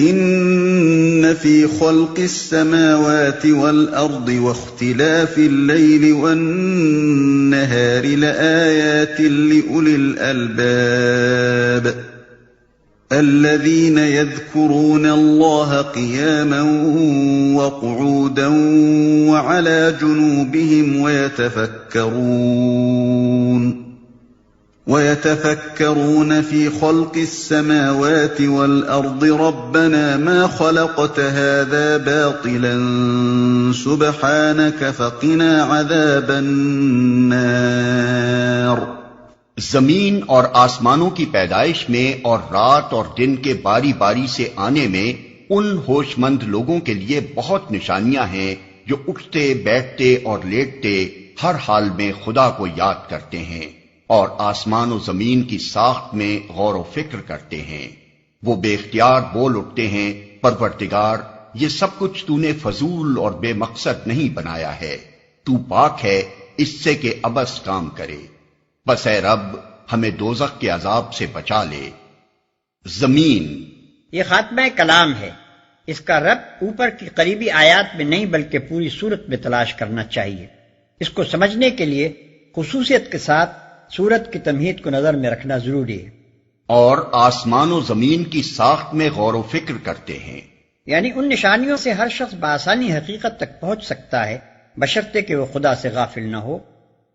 ان فی خلق السماوات والارض واختلاف اللیل والنہار لآیات لأولی الالباب الذین یذکرون اللہ قیاما وقعودا وعلى جنوبهم ويتفكرون في خلق السماوات والأرض ربنا ما خلقت هذا باطلا سبحانك فقنا عذاب النار۔ زمین اور آسمانوں کی پیدائش میں اور رات اور دن کے باری باری سے آنے میں ان ہوش مند لوگوں کے لیے بہت نشانیاں ہیں جو اٹھتے بیٹھتے اور لیٹتے ہر حال میں خدا کو یاد کرتے ہیں اور آسمان و زمین کی ساخت میں غور و فکر کرتے ہیں۔ وہ بے اختیار بول اٹھتے ہیں، پروردگار یہ سب کچھ تو نے فضول اور بے مقصد نہیں بنایا ہے، تو پاک ہے اس سے کہ عبث کام کرے، بس اے رب ہمیں دوزخ کے عذاب سے بچا لے۔ زمین یہ خاتمہ کلام ہے، اس کا رب اوپر کی قریبی آیات میں نہیں بلکہ پوری صورت میں تلاش کرنا چاہیے۔ اس کو سمجھنے کے لیے خصوصیت کے ساتھ سورت کی تمہید کو نظر میں رکھنا ضروری ہے۔ اور آسمان و زمین کی ساخت میں غور و فکر کرتے ہیں، یعنی ان نشانیوں سے ہر شخص بآسانی حقیقت تک پہنچ سکتا ہے بشرطے کہ وہ خدا سے غافل نہ ہو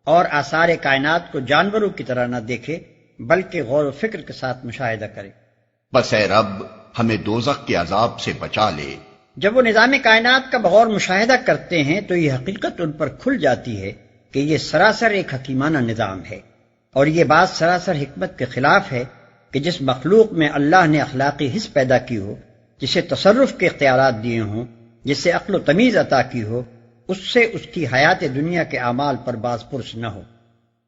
اور آثار کائنات کو جانوروں کی طرح نہ دیکھے بلکہ غور و فکر کے ساتھ مشاہدہ کرے۔ بس اے رب ہمیں دوزخ کے عذاب سے بچا لے۔ جب وہ نظام کائنات کا بغور مشاہدہ کرتے ہیں تو یہ حقیقت ان پر کھل جاتی ہے کہ یہ سراسر ایک حکیمانہ نظام ہے، اور یہ بات سراسر حکمت کے خلاف ہے کہ جس مخلوق میں اللہ نے اخلاقی حس پیدا کی ہو، جسے تصرف کے اختیارات دیے ہوں، جسے عقل و تمیز عطا کی ہو، اس سے اس کی حیات دنیا کے اعمال پر باز پرس نہ ہو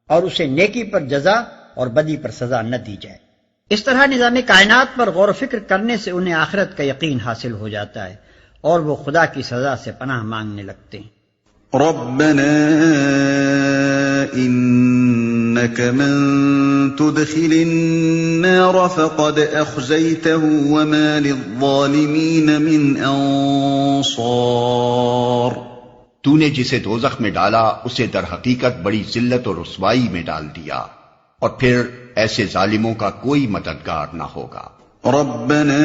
اور اسے نیکی پر جزا اور بدی پر سزا نہ دی جائے۔ اس طرح نظام کائنات پر غور و فکر کرنے سے انہیں آخرت کا یقین حاصل ہو جاتا ہے اور وہ خدا کی سزا سے پناہ مانگنے لگتے ہیں۔ ربنا انك من تدخل النار فقد اخزيته وما للظالمين من انصار۔ تو نے جسے دوزخ میں ڈالا اسے در حقیقت بڑی ذلت اور رسوائی میں ڈال دیا، اور پھر ایسے ظالموں کا کوئی مددگار نہ ہوگا۔ ربنا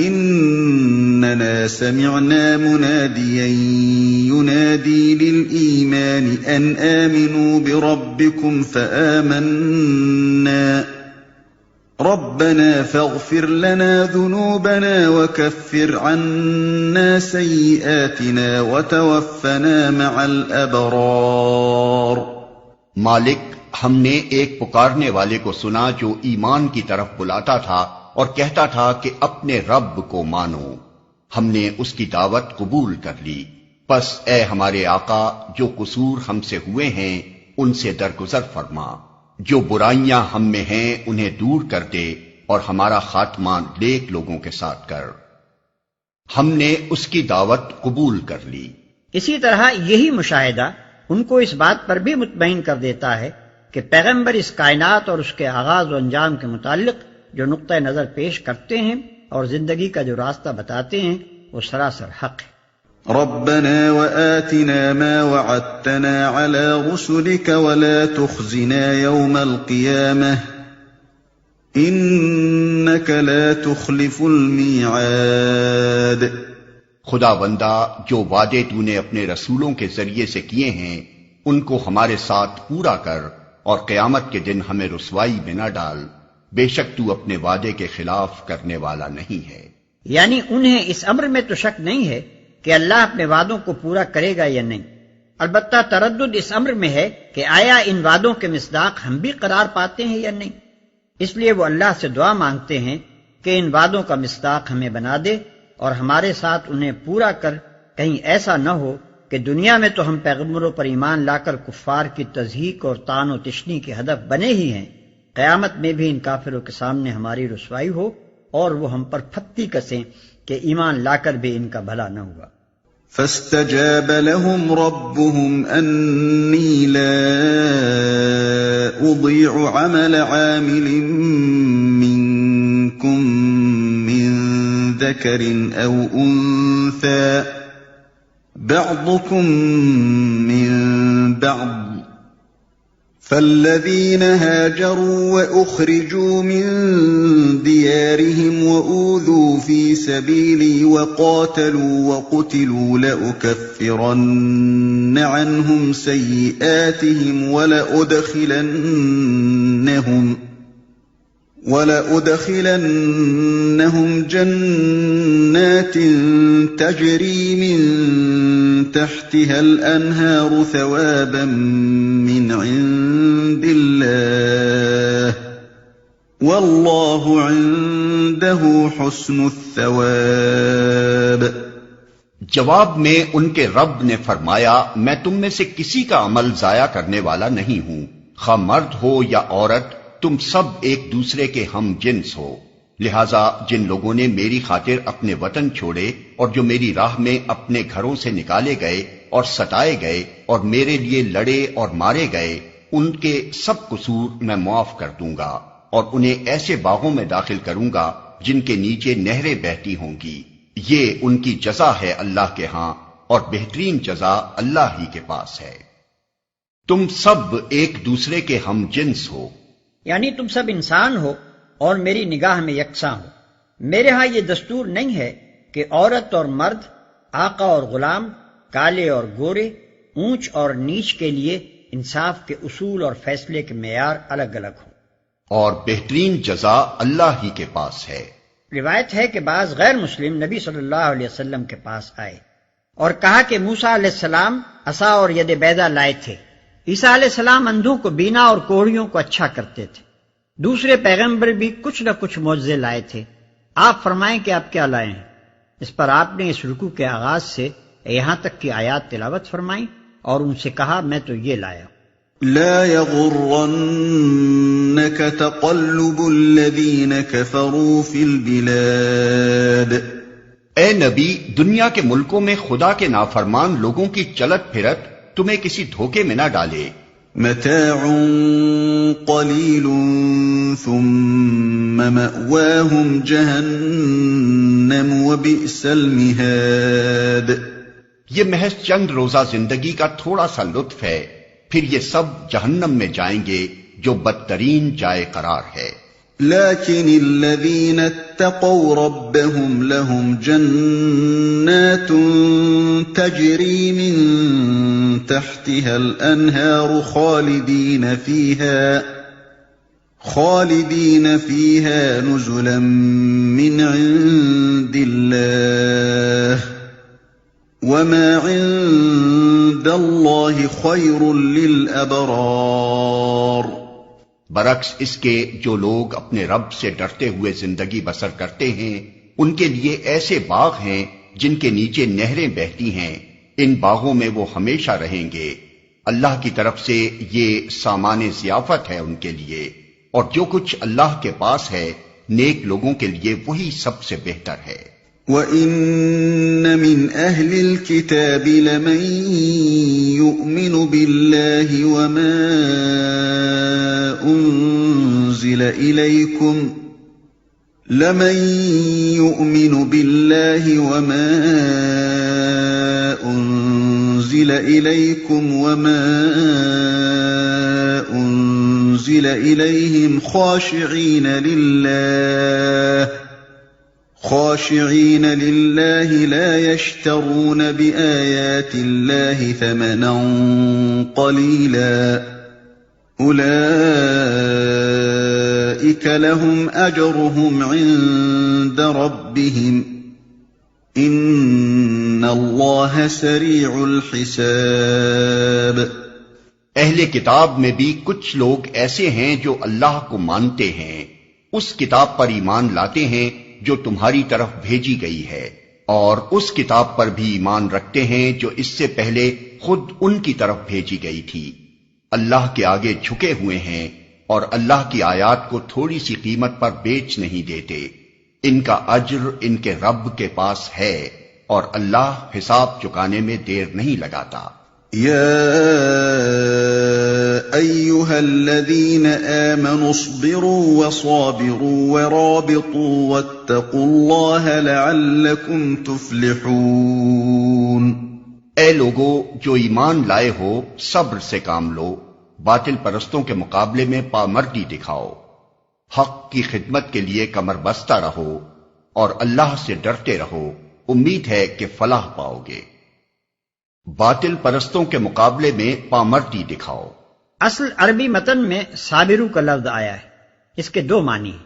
اننا سمعنا مناديا ينادي للإيمان ان آمنوا بربكم فآمنا ربنا فاغفر لنا ذنوبنا وكفر عنا سيئاتنا وتوفنا مع الأبرار۔ مالک ہم نے ایک پکارنے والے کو سنا جو ایمان کی طرف بلاتا تھا اور کہتا تھا کہ اپنے رب کو مانو، ہم نے اس کی دعوت قبول کر لی، پس اے ہمارے آقا جو قصور ہم سے ہوئے ہیں ان سے درگزر فرما، جو برائیاں ہم میں ہیں انہیں دور کر دے اور ہمارا خاتمہ نیک لوگوں کے ساتھ کر۔ ہم نے اس کی دعوت قبول کر لی۔ اسی طرح یہی مشاہدہ ان کو اس بات پر بھی مطمئن کر دیتا ہے کہ پیغمبر اس کائنات اور اس کے آغاز و انجام کے متعلق جو نقطہ نظر پیش کرتے ہیں اور زندگی کا جو راستہ بتاتے ہیں وہ سراسر حق ہے۔ ربنا وآتنا ما وعدتنا على رسلك ولا تخزنا يوم القيامة إنك لا تخلف الميعاد۔ خدا بندہ جو وعدے تو نے اپنے رسولوں کے ذریعے سے کیے ہیں ان کو ہمارے ساتھ پورا کر، اور قیامت کے دن ہمیں رسوائی میں نہ ڈال، بے شک تو اپنے وعدے کے خلاف کرنے والا نہیں ہے۔ یعنی انہیں اس امر میں تو شک نہیں ہے کہ اللہ اپنے وعدوں کو پورا کرے گا یا نہیں، البتہ تردد اس امر میں ہے کہ آیا ان وعدوں کے مصداق ہم بھی قرار پاتے ہیں یا نہیں۔ اس لیے وہ اللہ سے دعا مانگتے ہیں کہ ان وعدوں کا مصداق ہمیں بنا دے اور ہمارے ساتھ انہیں پورا کر، کہیں ایسا نہ ہو کہ دنیا میں تو ہم پیغمبروں پر ایمان لا کر کفار کی تضحیک اور طعن و تشنی کے ہدف بنے ہی ہیں، قیامت میں بھی ان کافروں کے سامنے ہماری رسوائی ہو اور وہ ہم پر پھتی کسیں کہ ایمان لا کر بھی ان کا بھلا نہ ہوا۔ فاستجاب لهم ربهم أني لا أضيع عمل عامل منكم من ذكر أو أنثى بعضكم من بعض فالذين هاجروا وأخرجوا من ديارهم وأوذوا في سبيلي وقاتلوا وقتلوا لأكفرن عنهم سيئاتهم ولأدخلنهم جنات تجري من تحتها الأنهار ثوابا من عند الله والله عنده حسن الثواب۔ جواب میں ان کے رب نے فرمایا، میں تم میں سے کسی کا عمل ضائع کرنے والا نہیں ہوں، خواہ مرد ہو یا عورت، تم سب ایک دوسرے کے ہم جنس ہو۔ لہذا جن لوگوں نے میری خاطر اپنے وطن چھوڑے اور جو میری راہ میں اپنے گھروں سے نکالے گئے اور ستائے گئے اور میرے لیے لڑے اور مارے گئے، ان کے سب قصور میں معاف کر دوں گا اور انہیں ایسے باغوں میں داخل کروں گا جن کے نیچے نہریں بہتی ہوں گی۔ یہ ان کی جزا ہے اللہ کے ہاں، اور بہترین جزا اللہ ہی کے پاس ہے۔ تم سب ایک دوسرے کے ہم جنس ہو، یعنی تم سب انسان ہو اور میری نگاہ میں یکساں ہو۔ میرے ہاں یہ دستور نہیں ہے کہ عورت اور مرد، آقا اور غلام، کالے اور گورے، اونچ اور نیچ کے لیے انصاف کے اصول اور فیصلے کے معیار الگ الگ ہوں۔ اور بہترین جزا اللہ ہی کے پاس ہے۔ روایت ہے کہ بعض غیر مسلم نبی صلی اللہ علیہ وسلم کے پاس آئے اور کہا کہ موسیٰ علیہ السلام عصا اور ید بیضا لائے تھے، عیسیٰ علیہ السلام اندھوں کو بینا اور کوڑیوں کو اچھا کرتے تھے، دوسرے پیغمبر بھی کچھ نہ کچھ معجزے لائے تھے، آپ فرمائیں کہ آپ کیا لائے ہیں؟ اس پر آپ نے اس رکوع کے آغاز سے یہاں تک کی آیات تلاوت فرمائیں اور ان سے کہا میں تو یہ لایا ہوں۔ لا يغرنك تقلب الذين كفروا في البلاد۔ اے نبی، دنیا کے ملکوں میں خدا کے نافرمان لوگوں کی چلت پھرت تمہیں کسی دھوکے میں نہ ڈالے۔ متاع قلیل ثم مأواهم جہنم وبئس المہاد۔ یہ محض چند روزہ زندگی کا تھوڑا سا لطف ہے، پھر یہ سب جہنم میں جائیں گے جو بدترین جائے قرار ہے۔ لیکن الذین اتقوا ربهم لهم جنات تجری من تحتها الانہار خالدین فیها نزلا من عند اللہ وما عند اللہ خیر للابرار۔ برعکس اس کے جو لوگ اپنے رب سے ڈرتے ہوئے زندگی بسر کرتے ہیں، ان کے لیے ایسے باغ ہیں جن کے نیچے نہریں بہتی ہیں، ان باغوں میں وہ ہمیشہ رہیں گے۔ اللہ کی طرف سے یہ سامان ضیافت ہے ان کے لیے، اور جو کچھ اللہ کے پاس ہے نیک لوگوں کے لیے وہی سب سے بہتر ہے۔ وَإِنَّ مِنْ أَهْلِ الْكِتَابِ لَمَنْ يُؤْمِنُ بِاللَّهِ وَمَا أُنْزِلَ إِلَيْكُمْ وَمَا أُنْزِلَ إِلَيْهِمْ خاشعين لله لا يشترون بآيات الله ثمنا قليلا أولئك لهم أجرهم عند ربهم إن الله سريع الحساب۔ اہل کتاب میں بھی کچھ لوگ ایسے ہیں جو اللہ کو مانتے ہیں، اس کتاب پر ایمان لاتے ہیں جو تمہاری طرف بھیجی گئی ہے، اور اس کتاب پر بھی ایمان رکھتے ہیں جو اس سے پہلے خود ان کی طرف بھیجی گئی تھی۔ اللہ کے آگے جھکے ہوئے ہیں اور اللہ کی آیات کو تھوڑی سی قیمت پر بیچ نہیں دیتے۔ ان کا اجر ان کے رب کے پاس ہے، اور اللہ حساب چکانے میں دیر نہیں لگاتا۔ یا أيها الذين آمنوا اصبروا وصابروا ورابطوا واتقوا الله لعلكم تفلحون۔ اے لوگو جو ایمان لائے ہو صبر سے کام لو، باطل پرستوں کے مقابلے میں پامردی دکھاؤ، حق کی خدمت کے لیے کمر بستہ رہو اور اللہ سے ڈرتے رہو، امید ہے کہ فلاح پاؤ گے۔ باطل پرستوں کے مقابلے میں پامردی دکھاؤ۔ اصل عربی متن میں صابرو کا لفظ آیا ہے، اس کے دو معنی ہیں۔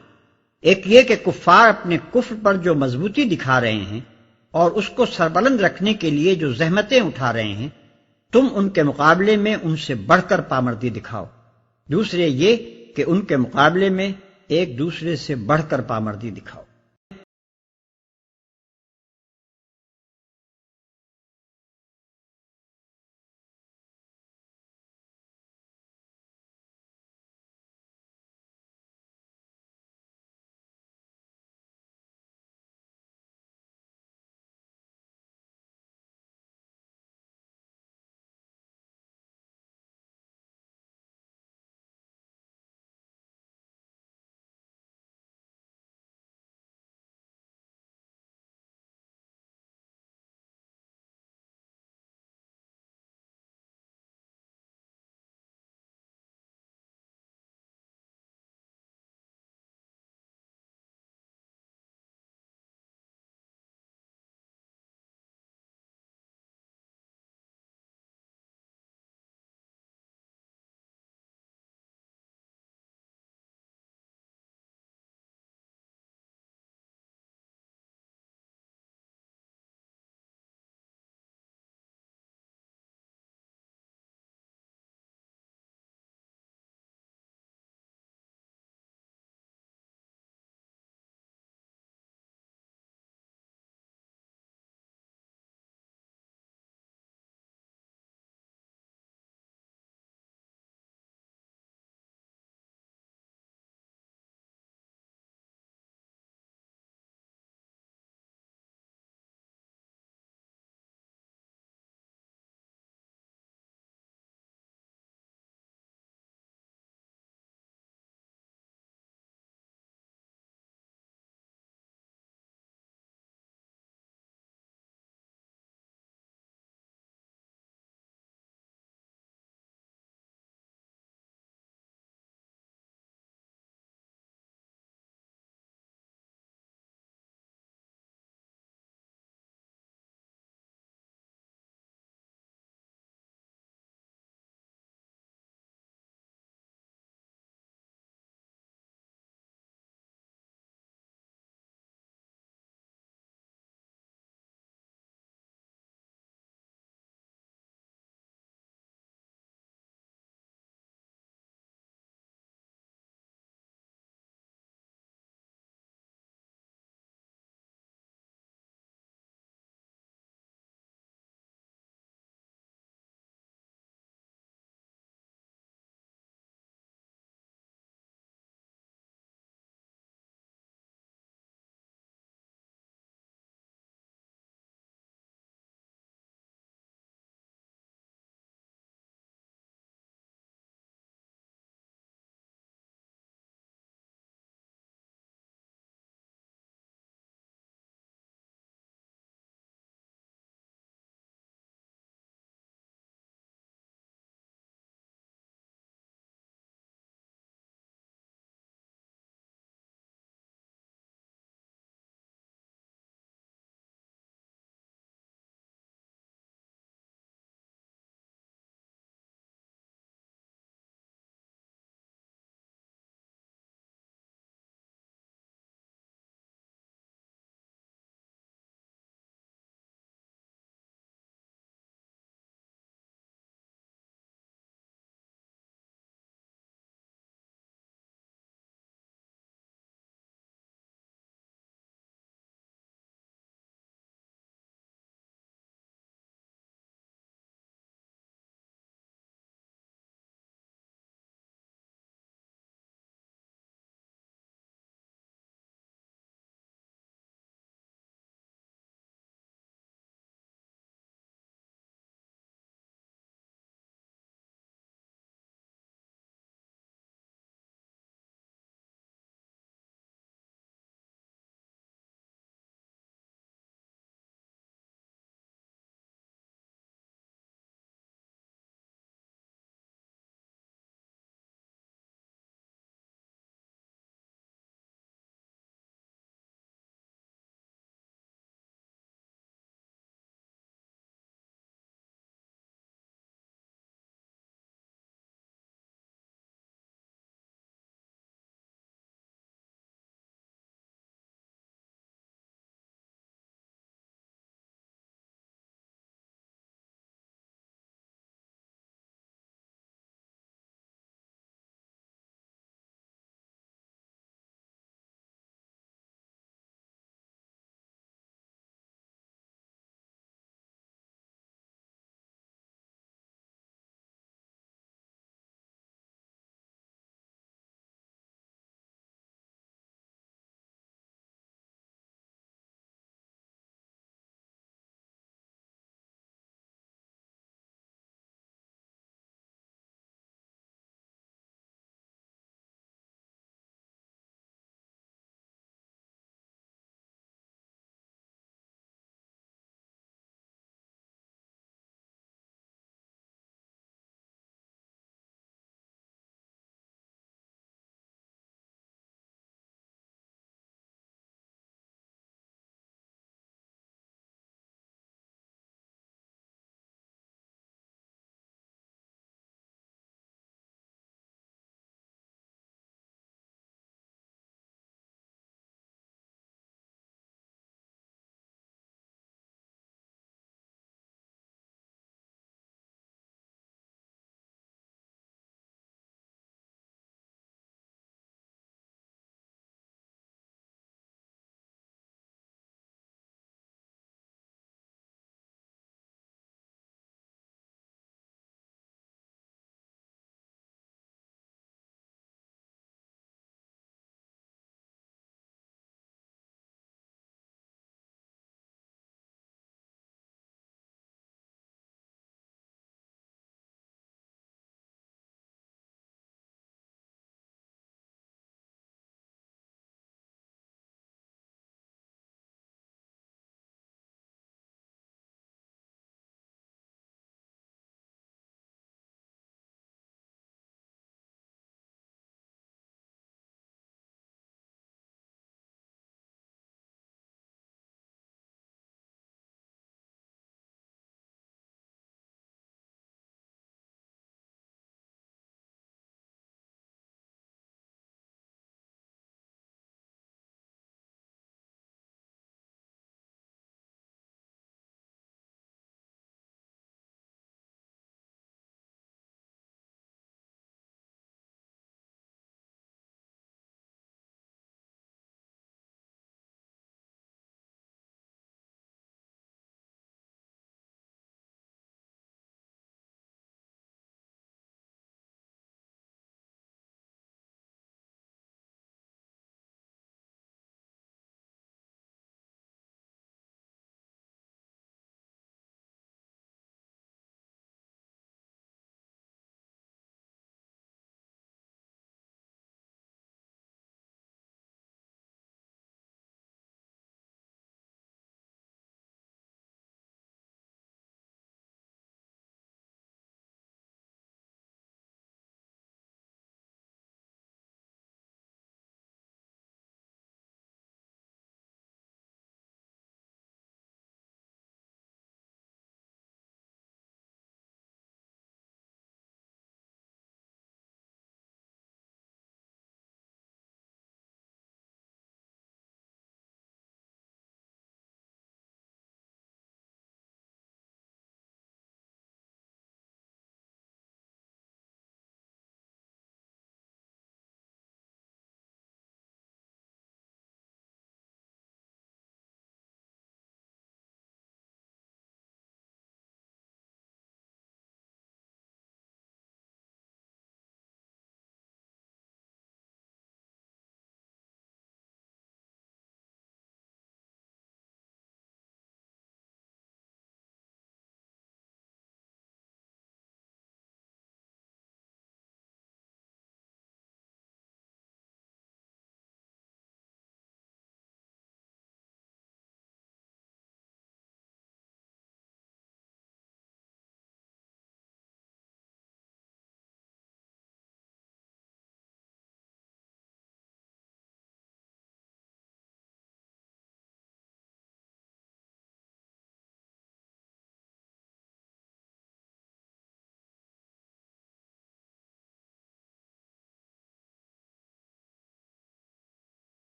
ایک یہ کہ کفار اپنے کفر پر جو مضبوطی دکھا رہے ہیں اور اس کو سربلند رکھنے کے لیے جو زحمتیں اٹھا رہے ہیں، تم ان کے مقابلے میں ان سے بڑھ کر پامردی دکھاؤ۔ دوسرے یہ کہ ان کے مقابلے میں ایک دوسرے سے بڑھ کر پامردی دکھاؤ۔